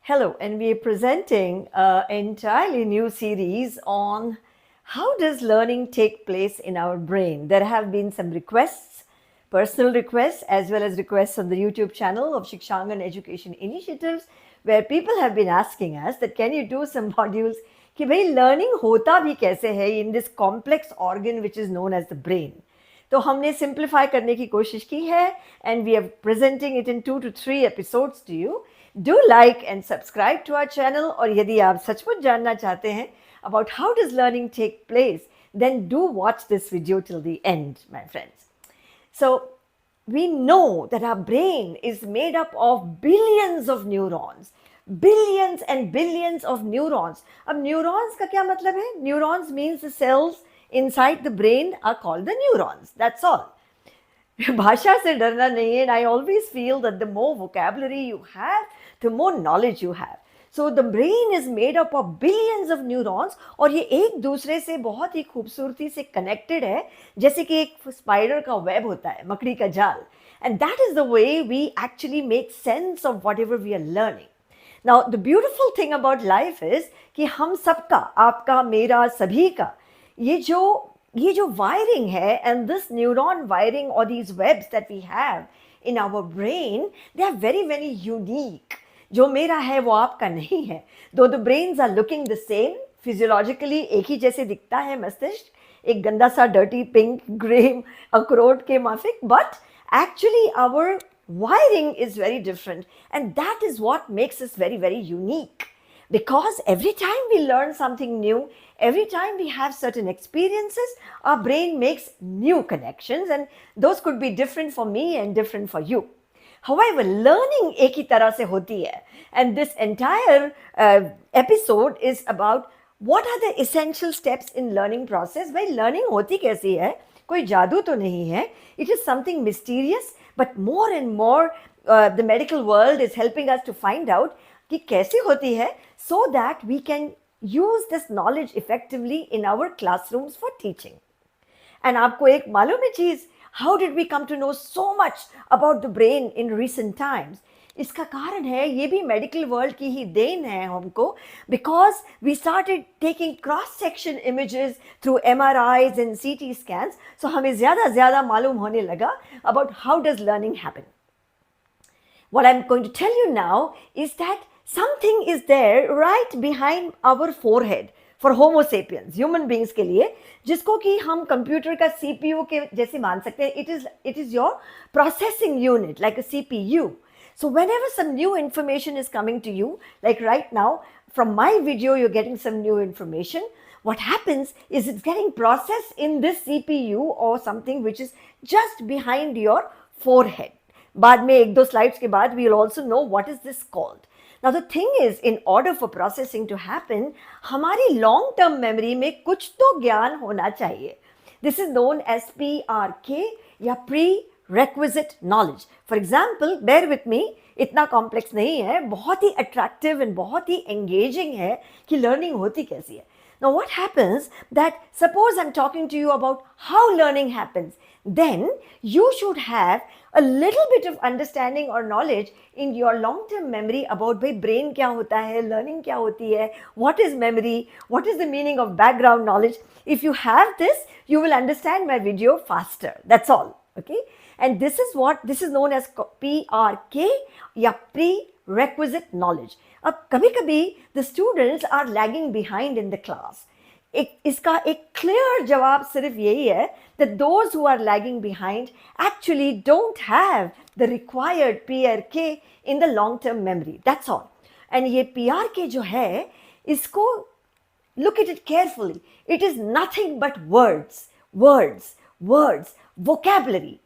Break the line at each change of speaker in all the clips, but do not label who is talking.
Hello, and we are presenting an entirely new series on how does learning take place in our brain. There have been some requests, personal requests, as well as requests on the YouTube channel of Shikshangan Education Initiatives, where people have been asking us that can you do some modules कि भाई learning होता भी कैसे है in this complex organ which is known as the brain. तो हमने simplify करने की कोशिश की है and we are presenting it in 2 to 3 episodes to you. Do like and subscribe to our channel. और यदि आप सचमुच जानना चाहते हैं about how does learning take place, then do watch this video till the end, my friends. So we know that our brain is made up of billions of neurons. Billions and billions of neurons. अब neurons का क्या मतलब है? Neurons means the cells inside the brain are called the neurons. That's all. भाषा से डरना नहीं है. And I always feel that the more vocabulary you have, the more knowledge you have. So the brain is made up of billions of neurons और ये एक दूसरे से बहुत ही खूबसूरती से connected है, जैसे कि एक spider का web होता है, मकड़ी का जाल. And that is the way we actually make sense of whatever we are learning. Now the beautiful thing about life is कि हम सबका, आपका, मेरा, सभी का ये जो वायरिंग है and this neuron wiring or these webs that we have in our brain, they are very very unique. जो मेरा है वो आपका नहीं है. Though the brains are looking the same physiologically, एक ही जैसे दिखता है मस्तिष्क, एक गंदा सा dirty pink grey अखरोट के माफिक, but actually our wiring is very different, and that is what makes us very very unique. Because every time we learn something new, every time we have certain experiences, our brain makes new connections, and those could be different for me and different for you. However, learning एक ही तरह से होती है, and this entire episode is about what are the essential steps in learning process. भाई learning होती कैसी है? कोई जादू तो नहीं है. It is something mysterious, but more and more the medical world is helping us to find out कि कैसे होती है, so that we can use this knowledge effectively in our classrooms for teaching. And आपको एक मालूम है चीज, how did we come to know so much about the brain in recent times? इसका कारण है, ये भी मेडिकल वर्ल्ड की ही देन है हमको, because we started taking cross section images through MRIs and CT scans, so हमें ज़्यादा मालूम होने लगा about how does learning happen. What I'm going to tell you now is that something is there right behind our forehead for Homo sapiens, human beings के लिए, जिसको कि हम कंप्यूटर का CPU के जैसे मान सकते हैं. It is your processing unit, like a CPU. So whenever some new information is coming to you, like right now, from my video you're getting some new information. What happens is it's getting processed in this CPU or something which is just behind your forehead. बाद में एक दो slides के बाद we will also know what is this called. Now the thing is, in order for processing to happen, हमारी long term memory में कुछ तो ज्ञान होना चाहिए. This is known as PRK या prerequisite knowledge. For example, bear with me, इतना complex नहीं है, बहुत ही attractive and बहुत ही engaging है कि learning होती कैसी है. Now what happens that suppose I'm talking to you about how learning happens, then you should have a little bit of understanding or knowledge in your long-term memory about भाई brain क्या होता है, learning क्या होती है, what is memory, what is the meaning of background knowledge. If you have this, you will understand my video faster. That's all. Okay? And this is known as PRK या prerequisite knowledge. अब कभी-कभी the students are lagging behind in the class. इसका एक clear जवाब सिर्फ यही है that those who are lagging behind actually don't have the required PRK in the long-term memory. That's all. And ये PRK जो है, इसको look at it carefully. It is nothing but words, vocabulary.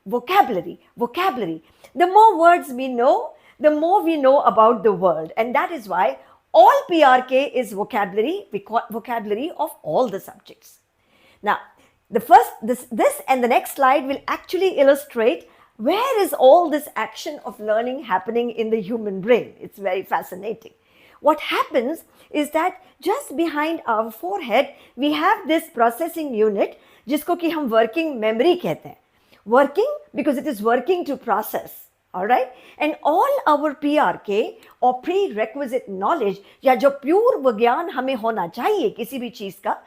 The more words we know, the more we know about the world, and that is why all PRK is vocabulary of all the subjects. Now, this and the next slide will actually illustrate where is all this action of learning happening in the human brain. It's very fascinating. What happens is that just behind our forehead, we have this processing unit, जिसको कि हम working memory कहते हैं. Working because it is working to process. all right? And all our PRK or prerequisite knowledge या जो pure विज्ञान हमें होना चाहिए किसी भी चीज़ का,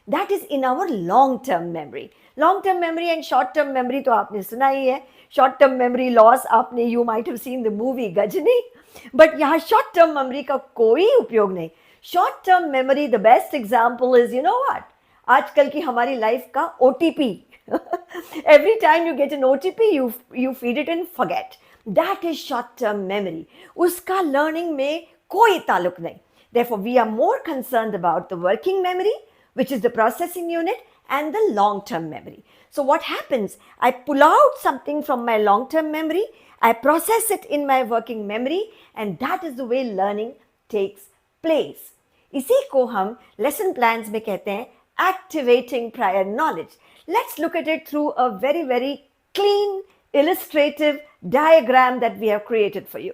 that is in our long term memory. Long term memory and short term memory तो आपने सुना ही है. Short term memory loss आपने you might have seen the movie Gajani, but यहाँ short term memory का कोई उपयोग नहीं. Short term memory, the best example is, you know what? आजकल की हमारी लाइफ का OTP. Every time you get an OTP, you feed it and forget. That is short term memory. उसका learning में कोई ताल्लुक नहीं. Therefore, we are more concerned about the working memory, which is the processing unit, and the long-term memory. So what happens? I pull out something from my long-term memory, I process it in my working memory, and that is the way learning takes place. इसी को हम lesson plans में कहते हैं activating prior knowledge. Let's look at it through a very, very clean, illustrative diagram that we have created for you.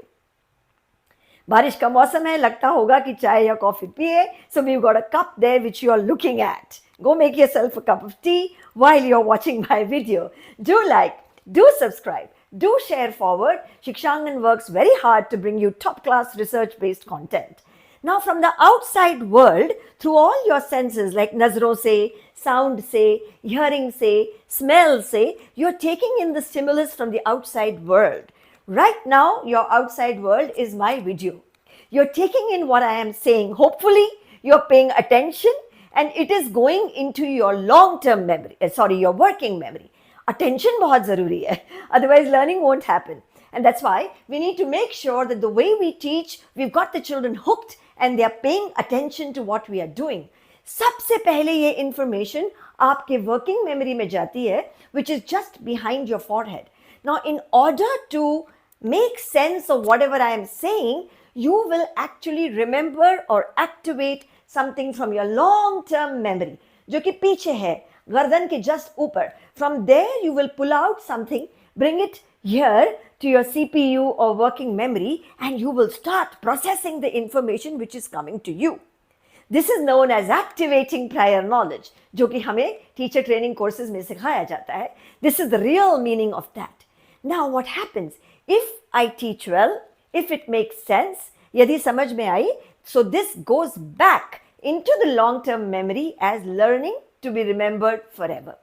बारिश का मौसम है, लगता होगा कि चाय या कॉफी पिए. So we've got a cup there which you are looking at. Go make yourself a cup of tea while you're watching my video. Do like, do subscribe, do share forward. Shikshangan works very hard to bring you top class research based content. Now from the outside world, through all your senses like nazron se, sound se, hearing se, smell se, you're taking in the stimulus from the outside world. Right now, your outside world is my video. You're taking in what I am saying. Hopefully, you're paying attention and it is going into your long-term memory, your working memory. Attention बहुत ज़रूरी है. Otherwise, learning won't happen. And that's why we need to make sure that the way we teach, we've got the children hooked and they are paying attention to what we are doing. सबसे पहले ये information आपके working memory में जाती है, which is just behind your forehead. Now, in order to make sense of whatever I am saying, you will actually remember or activate something from your long-term memory, जो कि पीछे है, गर्दन के just ऊपर. From there, you will pull out something, bring it here to your CPU or working memory, and you will start processing the information which is coming to you. This is known as activating prior knowledge, जो कि हमें teacher training courses में सिखाया जाता है. This is the real meaning of that. Now what happens? If I teach well, if it makes sense, यदि समझ में आई, so this goes back into the long-term memory as learning to be remembered forever.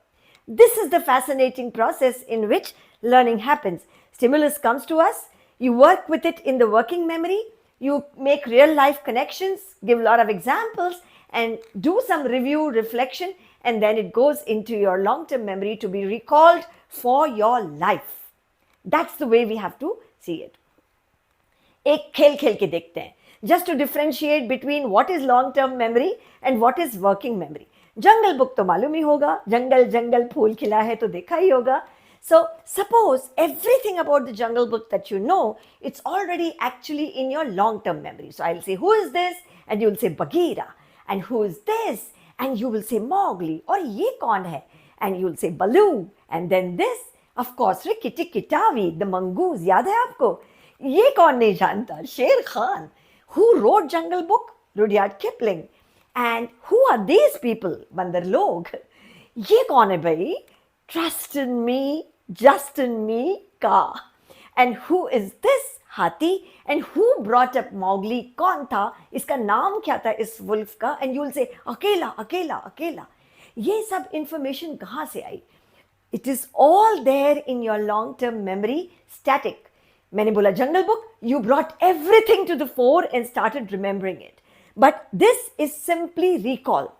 This is the fascinating process in which learning happens. Stimulus comes to us, you work with it in the working memory, you make real life connections, give a lot of examples, and do some review, reflection, and then it goes into your long-term memory to be recalled for your life. That's the way we have to see it. एक खेल खेल के देखते हैं, just to differentiate between what is long-term memory and what is working memory. Jungle book तो मालूम ही होगा, जंगल जंगल फूल खिला है तो देखा ही होगा. So suppose everything about the Jungle Book that you know, it's already actually in your long-term memory. So I'll say, who is this? And you'll say Bagheera. And who is this? And you will say Mowgli. Or ye kaun hai? And you'll say Baloo. And then this, of course, Rikki Tikki the mongoose. Yaad hai aapko? Ye kaun nahi janta? Sher Khan. Who wrote Jungle Book? Rudyard Kipling. And who are these people? Bandar Log. Ye kaun hai bhai? Trust in me, just in me, ka. And who is this Hathi? And who brought up Mowgli? Kaun tha? Iska naam kya tha is wolf ka? And you will say, Akela, Akela, Akela. Ye sab information kahan se aayi? It is all there in your long-term memory, static. Maine bola Jungle Book, you brought everything to the fore and started remembering it. But this is simply recall.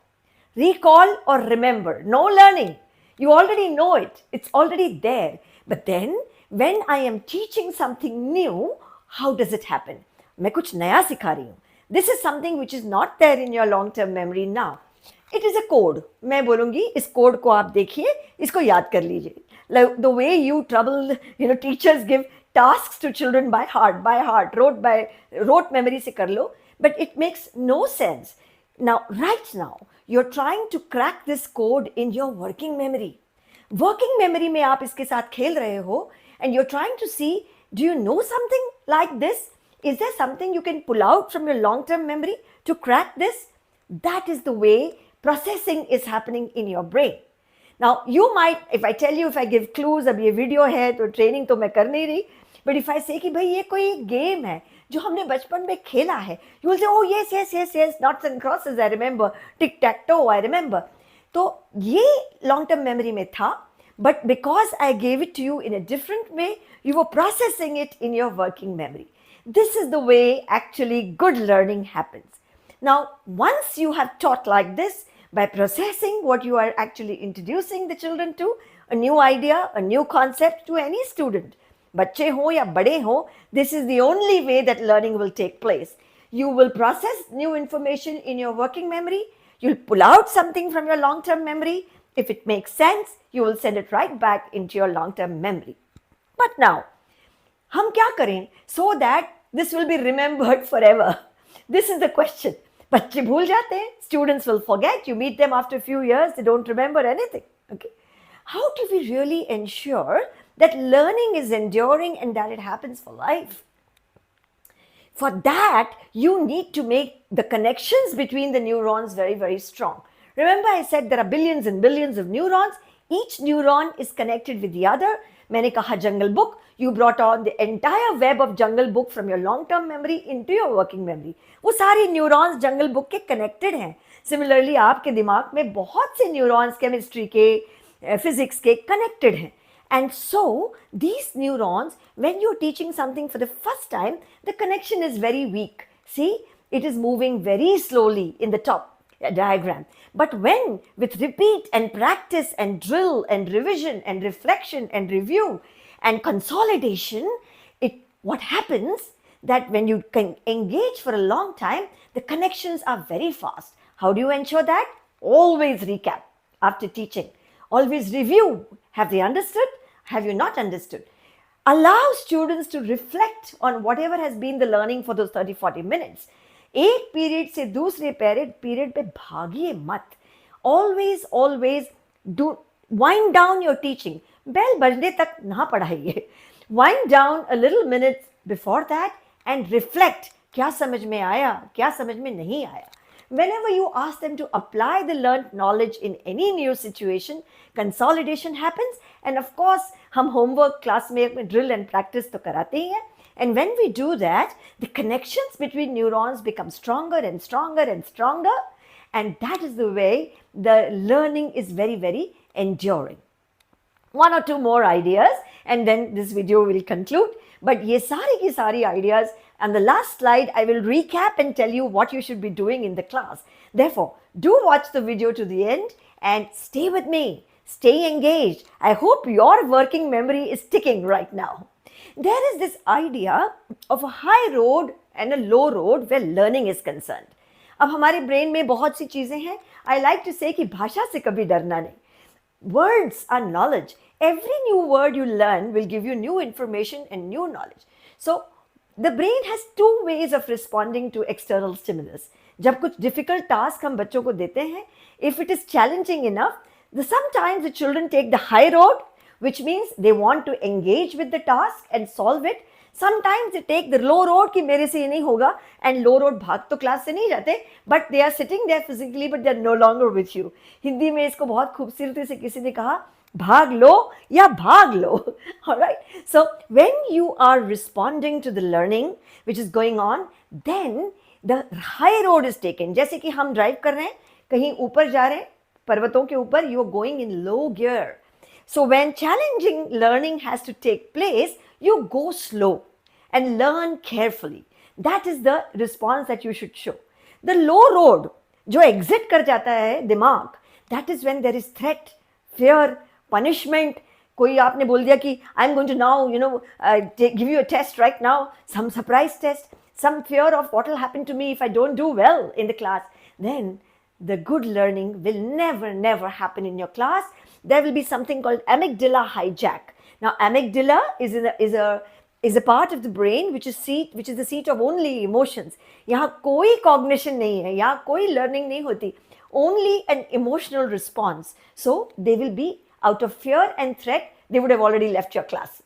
Recall or remember, no learning. You already know it. It's already there. But then, when I am teaching something new, how does it happen? मैं कुछ नया सिखा रही हूँ. This is something which is not there in your long-term memory now. It is a code. मैं बोलूँगी इस code को आप देखिए, इसको याद कर लीजिए. Like the way you trouble, teachers give tasks to children by heart, rote memory से कर लो. But it makes no sense. Now, right now, you're trying to crack this code in your working memory. Working memory में आप इसके साथ खेल रहे हो, and you're trying to see, do you know something like this? Is there something you can pull out from your long-term memory to crack this? That is the way processing is happening in your brain. Now, you might, if I tell you, if I give clues, अब ये video है तो training तो मैं कर नहीं रही. But if I say कि भाई ये कोई गेम है जो हमने बचपन में खेला है, you will say, oh yes, yes, yes, yes, knots and crosses, I remember, tic tac toe, I remember. तो ये long term memory में था, but because I gave it to you in a different way, you were processing it in your working memory. This is the way actually good learning happens. Now, once you have taught like this, by processing what you are actually introducing the children to, a new idea, a new concept to any student, बच्चे हो या बड़े हो, this is the only way that learning will take place. You will process new information in your working memory, you'll pull out something from your long-term memory. If it makes sense, you will send it right back into your long-term memory. But now, हम क्या करें so that this will be remembered forever? This is the question. बच्चे भूल जाते हैं, students will forget, you meet them after a few years, they don't remember anything. Okay. How do we really ensure that learning is enduring and that it happens for life? For that, you need to make the connections between the neurons very, very strong. Remember I said there are billions and billions of neurons. Each neuron is connected with the other. मैंने कहा Jungle Book, you brought on the entire web of Jungle Book from your long-term memory into your working memory. वो सारी neurons Jungle Book के connected हैं. Similarly, आपके दिमाग में बहुत से neurons chemistry के, physics के connected हैं. And so, these neurons, when you're teaching something for the first time, the connection is very weak. See, it is moving very slowly in the top diagram. But when, with repeat and practice and drill and revision and reflection and review and consolidation, what happens that when you can engage for a long time, the connections are very fast. How do you ensure that? Always recap after teaching. Always review. Have they understood? Have you not understood? Allow students to reflect on whatever has been the learning for those 30-40 minutes. एक period से दूसरे period पे भागिए मत. Always do wind down your teaching. Bell बजने तक ना पढ़ाइए. Wind down a little minutes before that and reflect. क्या समझ में आया, क्या समझ में नहीं आया. Whenever you ask them to apply the learned knowledge in any new situation, consolidation happens. And of course, हम homework class में drill and practice तो कराते ही हैं. And when we do that, the connections between neurons become stronger and stronger and stronger. And that is the way the learning is very, very enduring. One or two more ideas and then this video will conclude. But ye sari ki sari ideas, and the last slide I will recap and tell you what you should be doing in the class. Therefore, do watch the video to the end and stay with me. Stay engaged. I hope your working memory is ticking right now. There is this idea of a high road and a low road where learning is concerned. अब हमारे brain में बहुत सी चीज़ें हैं. I like to say कि भाषा से कभी डरना नहीं. Words are knowledge. Every new word you learn will give you new information and new knowledge. So, the brain has two ways of responding to external stimulus. जब कुछ difficult task हम बच्चों को देते हैं, if it is challenging enough, sometimes the children take the high road, which means they want to engage with the task and solve it. Sometimes they take the low road कि मेरे से ये नहीं होगा, and low road भाग तो class से नहीं जाते, but they are sitting there physically but they are no longer with you. Hindi में इसको बहुत खूबसूरती से किसी ने कहा, भाग लो या भाग लो. All right. So when you are responding to the learning which is going on, then the high road is taken. जैसे कि हम ड्राइव कर रहे हैं, कहीं ऊपर जा रहे हैं, पर्वतों के ऊपर, you are going in low gear. So when challenging learning has to take place, you go slow and learn carefully. That is the response that you should show. The low road, जो exit कर जाता है दिमाग, that is when there is threat, fear, punishment. कोई आपने बोल दिया कि I'm going to now, give you a test right now, some surprise test, some fear of what will happen to me if I don't do well in the class. Then the good learning will never happen in your class. There will be something called amygdala hijack. Now, amygdala is a part of the brain which is the seat of only emotions. यहाँ कोई cognition नहीं है, यहाँ कोई learning नहीं होती. Only an emotional response. So they will be out of fear and threat. They would have already left your class.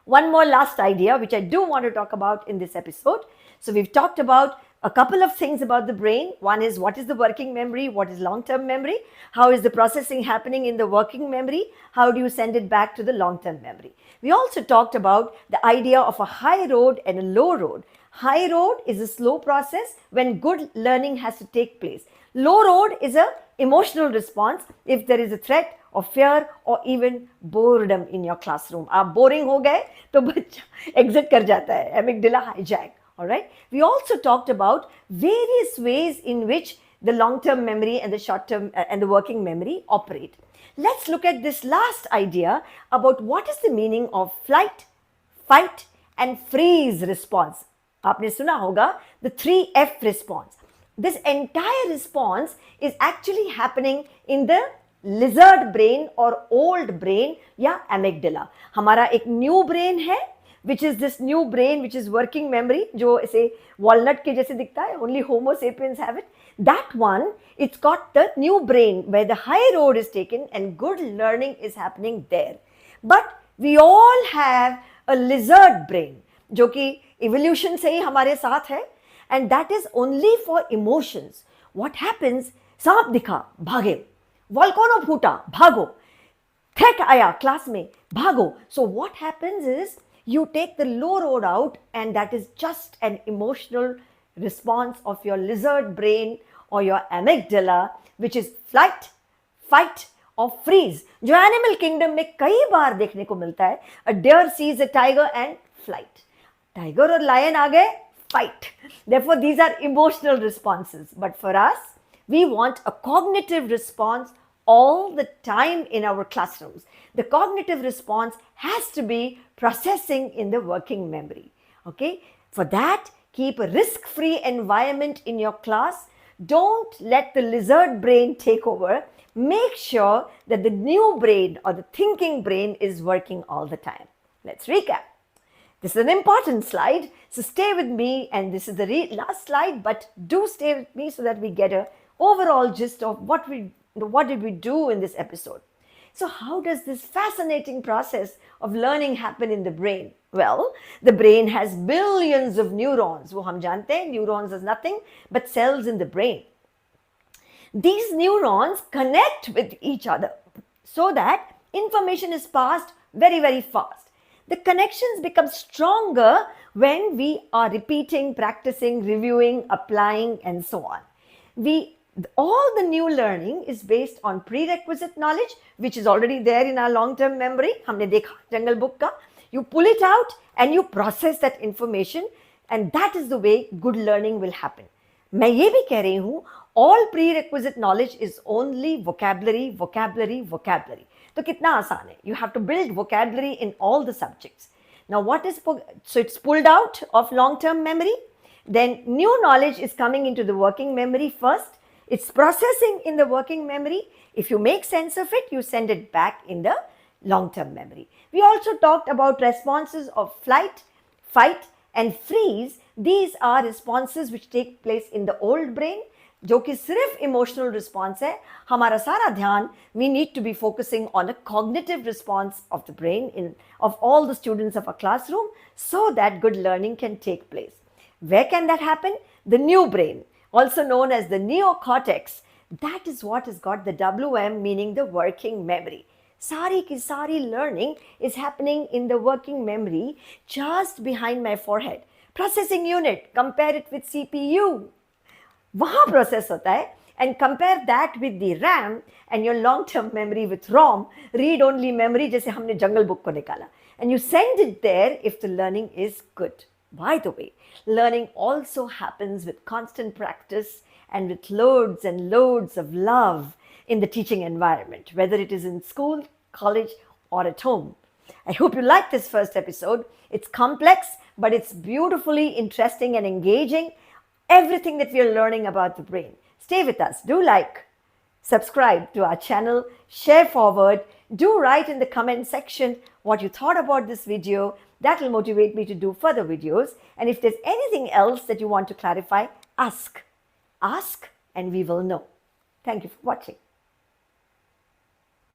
One more last idea which I do want to talk about in this episode. So we've talked about a couple of things about the brain. One is, what is the working memory? What is long-term memory? How is the processing happening in the working memory? How do you send it back to the long-term memory? We also talked about the idea of a high road and a low road. High road is a slow process when good learning has to take place. Low road is a emotional response if there is a threat or fear or even boredom in your classroom. आप boring हो गए तो बच्चा exit कर जाता है, amygdala hijack. All right. We also talked about various ways in which the long-term memory and the short-term and the working memory operate. Let's look at this last idea about what is the meaning of flight, fight, and freeze response. आपने सुना होगा the 3F response. This entire response is actually happening in the lizard brain or old brain या amygdala. हमारा एक new brain है, which is this new brain which is working memory, जो ऐसे walnut के जैसे दिखता है, only Homo sapiens have it. That one, it's got the new brain where the high road is taken and good learning is happening there. But we all have a lizard brain, जो कि evolution से ही हमारे साथ है, and that is only for emotions. What happens? सांप दिखा, भागे. Volcano फूटा, भागो. थ्रेट आया क्लास में, भागो. So what happens is, you take the low road out, and that is just an emotional response of your lizard brain or your amygdala, which is flight, fight or freeze. जो animal kingdom में कई बार देखने को मिलता है. A deer sees a tiger and flight. Tiger और lion आ गए, fight. Therefore, these are emotional responses. But for us, we want a cognitive response all the time in our classrooms. The cognitive response has to be processing in the working memory. Okay? For that, keep a risk-free environment in your class. Don't let the lizard brain take over. Make sure that the new brain or the thinking brain is working all the time. Let's recap. This is an important slide, so stay with me, and this is the last slide, but do stay with me so that we get an overall gist of what did we do in this episode. So how does this fascinating process of learning happen in the brain? Well, the brain has billions of neurons. वो हम जानते हैं, neurons is nothing but cells in the brain. These neurons connect with each other so that information is passed very, very fast. The connections become stronger when we are repeating, practicing, reviewing, applying, and so on. All the new learning is based on prerequisite knowledge, which is already there in our long-term memory. हमने देखा Jungle Book का. You pull it out and you process that information, and that is the way good learning will happen. मैं ये भी कह रही हूँ, all prerequisite knowledge is only vocabulary, vocabulary, vocabulary. तो कितना आसान है. You have to build vocabulary in all the subjects. Now so it's pulled out of long-term memory. Then new knowledge is coming into the working memory first. It's processing in the working memory. If you make sense of it, you send it back in the long-term memory. We also talked about responses of flight, fight, and freeze. These are responses which take place in the old brain, जो कि सिर्फ emotional response है. हमारा सारा ध्यान, we need to be focusing on a cognitive response of the brain of all the students of a classroom so that good learning can take place. Where can that happen? The new brain, also known as the neocortex. That is what has got the WM, meaning the working memory. Sari ki sari learning is happening in the working memory just behind my forehead. Processing unit, compare it with CPU. वहाँ process होता है, and compare that with the RAM and your long-term memory with ROM, read-only memory जैसे हमने Jungle Book को निकाला. And you send it there if the learning is good. By the way, learning also happens with constant practice and with loads and loads of love in the teaching environment, whether it is in school, college, or at home. I hope you liked this first episode. It's complex, but it's beautifully interesting and engaging. Everything that we are learning about the brain. Stay with us. Do like, subscribe to our channel, share forward. Do write in the comment section what you thought about this video. That will motivate me to do further videos. And if there's anything else that you want to clarify, ask. Ask and we will know. Thank you for watching.